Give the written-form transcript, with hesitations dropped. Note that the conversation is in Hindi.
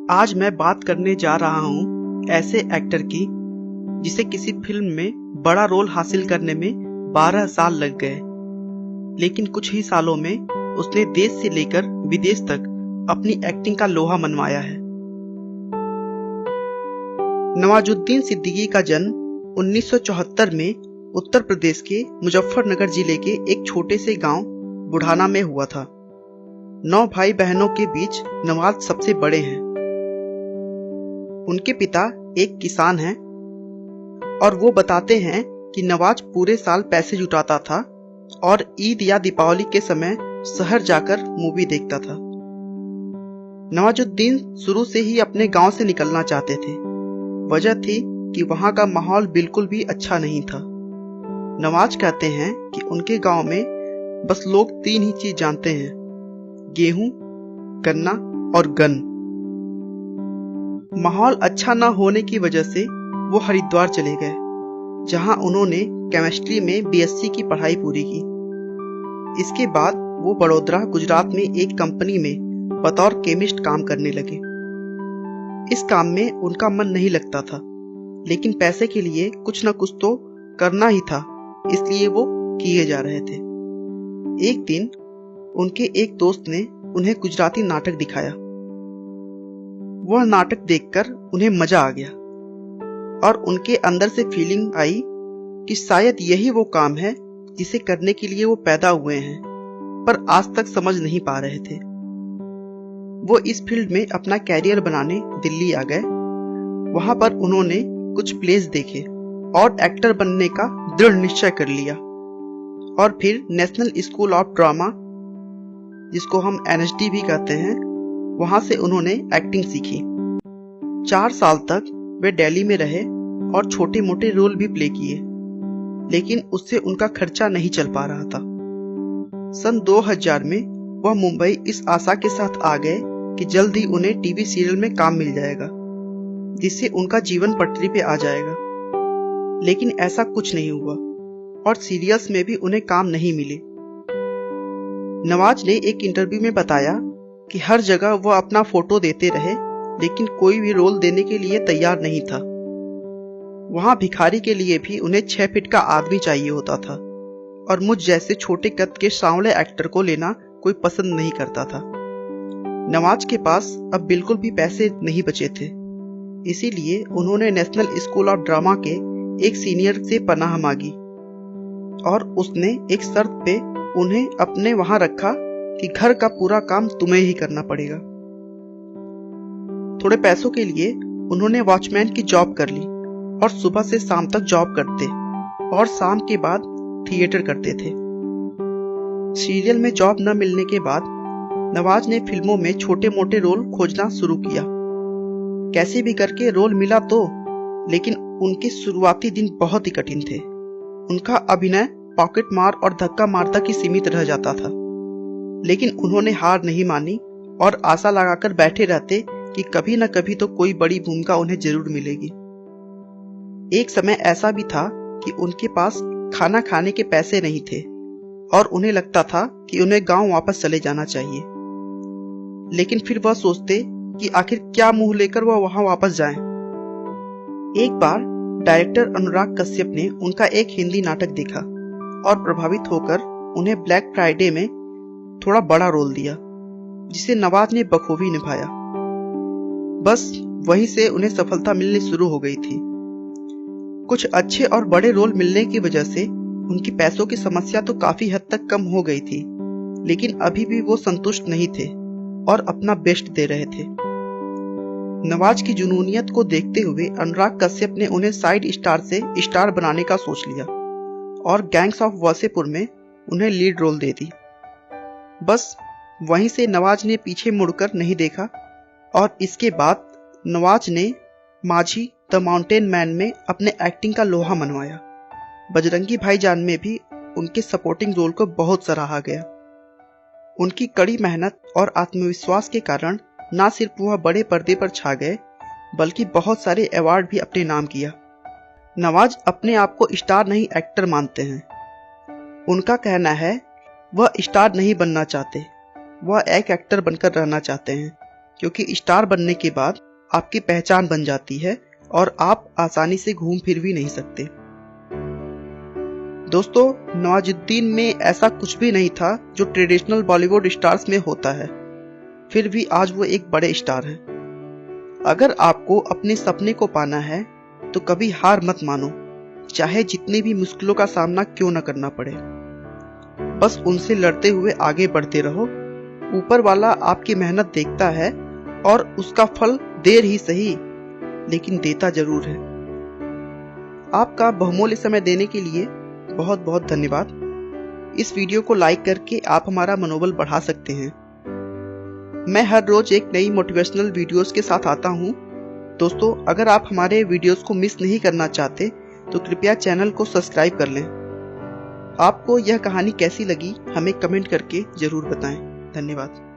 आज मैं बात करने जा रहा हूँ ऐसे एक्टर की जिसे किसी फिल्म में बड़ा रोल हासिल करने में 12 साल लग गए, लेकिन कुछ ही सालों में उसने देश से लेकर विदेश तक अपनी एक्टिंग का लोहा मनवाया है। नवाजुद्दीन सिद्दीकी का जन्म 1974 में उत्तर प्रदेश के मुजफ्फरनगर जिले के एक छोटे से गांव बुढ़ाना में हुआ था। 9 भाई बहनों के बीच नवाज सबसे बड़े हैं। उनके पिता एक किसान हैं और वो बताते हैं कि नवाज पूरे साल पैसे जुटाता था और ईद या दीपावली के समय शहर जाकर मूवी देखता था। नवाजुद्दीन शुरू से ही अपने गांव से निकलना चाहते थे। वजह थी कि वहां का माहौल बिल्कुल भी अच्छा नहीं था। नवाज कहते हैं कि उनके गांव में बस लोग 3 ही चीज जानते हैं: गेहूं, गन्ना और गन। माहौल अच्छा न होने की वजह से वो हरिद्वार चले गए, जहां उन्होंने केमिस्ट्री में बीएससी की पढ़ाई पूरी की। इसके बाद वो बड़ोदरा गुजरात में एक कंपनी में बतौर केमिस्ट काम करने लगे। इस काम में उनका मन नहीं लगता था, लेकिन पैसे के लिए कुछ न कुछ तो करना ही था, इसलिए वो किए जा रहे थे। एक दिन उनके एक दोस्त ने उन्हें गुजराती नाटक दिखाया। वह नाटक देखकर उन्हें मजा आ गया और उनके अंदर से फीलिंग आई कि शायद यही वो काम है जिसे करने के लिए वो पैदा हुए हैं, पर आज तक समझ नहीं पा रहे थे। वो इस फील्ड में अपना कैरियर बनाने दिल्ली आ गए। वहां पर उन्होंने कुछ प्लेस देखे और एक्टर बनने का दृढ़ निश्चय कर लिया और फिर नेशनल स्कूल ऑफ ड्रामा, जिसको हम NSD भी कहते हैं, वहां से उन्होंने एक्टिंग सीखी। 4 साल तक वे दिल्ली में रहे और छोटे मोटे रोल भी प्ले किए, लेकिन उससे उनका खर्चा नहीं चल पा रहा था। सन 2000 में वह मुंबई इस आशा के साथ आ गए कि जल्द ही उन्हें टीवी सीरियल में काम मिल जाएगा, जिससे उनका जीवन पटरी पे आ जाएगा। लेकिन ऐसा कुछ नहीं हुआ और सीरियल्स में भी उन्हें काम नहीं मिले। नवाज ने एक इंटरव्यू में बताया कि हर जगह वह अपना फोटो देते रहे, लेकिन कोई भी रोल देने के लिए तैयार नहीं था। वहां भिखारी के लिए भी उन्हें 6 फीट का आदमी चाहिए होता था और मुझ जैसे छोटे कद के सांवले एक्टर को लेना कोई पसंद नहीं करता था। नवाज के पास अब बिल्कुल भी पैसे नहीं बचे थे, इसीलिए उन्होंने नेशनल स्कूल ऑफ ड्रामा के एक सीनियर से पनाह मांगी और उसने एक शर्त पे उन्हें अपने वहां रखा कि घर का पूरा काम तुम्हें ही करना पड़ेगा। थोड़े पैसों के लिए उन्होंने वॉचमैन की जॉब कर ली और सुबह से शाम तक जॉब करते और शाम के बाद थिएटर करते थे। सीरियल में जॉब न मिलने के बाद नवाज ने फिल्मों में छोटे मोटे रोल खोजना शुरू किया। कैसे भी करके रोल मिला तो, लेकिन उनके शुरुआती दिन बहुत ही कठिन थे। उनका अभिनय पॉकेट मार और धक्का मार तक ही सीमित रह जाता था, लेकिन उन्होंने हार नहीं मानी और आशा लगाकर बैठे रहते कि कभी न कभी तो कोई बड़ी भूमिका उन्हें जरूर मिलेगी। एक समय ऐसा भी था कि उनके पास खाना खाने के पैसे नहीं थे और उन्हें लगता था कि उन्हें गांव वापस चले जाना चाहिए, लेकिन फिर वह सोचते कि आखिर क्या मुंह लेकर वह वहां वापस जाएं। एक बार डायरेक्टर अनुराग कश्यप ने उनका एक हिंदी नाटक देखा और प्रभावित होकर उन्हें ब्लैक फ्राइडे में थोड़ा बड़ा रोल दिया, जिसे नवाज ने बखूबी निभाया। बस वहीं से उन्हें सफलता मिलनी शुरू हो गई थी। कुछ अच्छे और बड़े रोल मिलने की वजह से उनकी पैसों की समस्या तो काफी हद तक कम हो गई थी, लेकिन अभी भी वो संतुष्ट नहीं थे और अपना बेस्ट दे रहे थे। नवाज की जुनूनियत को देखते हुए अनुराग कश्यप ने उन्हें साइड स्टार से स्टार बनाने का सोच लिया और गैंग्स ऑफ वासेपुर में उन्हें लीड रोल दे दी। बस वहीं से नवाज ने पीछे मुड़कर नहीं देखा और इसके बाद नवाज ने माझी द माउंटेन मैन में अपने एक्टिंग का लोहा मनवाया। बजरंगी भाईजान में भी उनके सपोर्टिंग रोल को बहुत सराहा गया। उनकी कड़ी मेहनत और आत्मविश्वास के कारण न सिर्फ वह बड़े पर्दे पर छा गए, बल्कि बहुत सारे अवार्ड भी अपने नाम किया। नवाज अपने आप को स्टार नहीं एक्टर मानते हैं। उनका कहना है वह स्टार नहीं बनना चाहते, वह एक एक्टर बनकर रहना चाहते हैं। क्योंकि स्टार बनने के बाद आपकी पहचान बन जाती है और आप आसानी से घूम फिर भी नहीं सकते। दोस्तों, नवाजुद्दीन में ऐसा कुछ भी नहीं था जो ट्रेडिशनल बॉलीवुड स्टार्स में होता है, फिर भी आज वो एक बड़े स्टार हैं। अगर आपको अपने सपने को पाना है तो कभी हार मत मानो, चाहे जितनी भी मुश्किलों का सामना क्यों न करना पड़े। बस उनसे लड़ते हुए आगे बढ़ते रहो। ऊपर वाला आपकी मेहनत देखता है और उसका फल देर ही सही लेकिन देता जरूर है। आपका बहुमूल्य समय देने के लिए बहुत बहुत धन्यवाद। इस वीडियो को लाइक करके आप हमारा मनोबल बढ़ा सकते हैं। मैं हर रोज एक नई मोटिवेशनल वीडियोस के साथ आता हूं। दोस्तों, अगर आप हमारे वीडियोस को मिस नहीं करना चाहते तो कृपया चैनल को सब्सक्राइब कर लें। आपको यह कहानी कैसी लगी हमें कमेंट करके जरूर बताएं। धन्यवाद।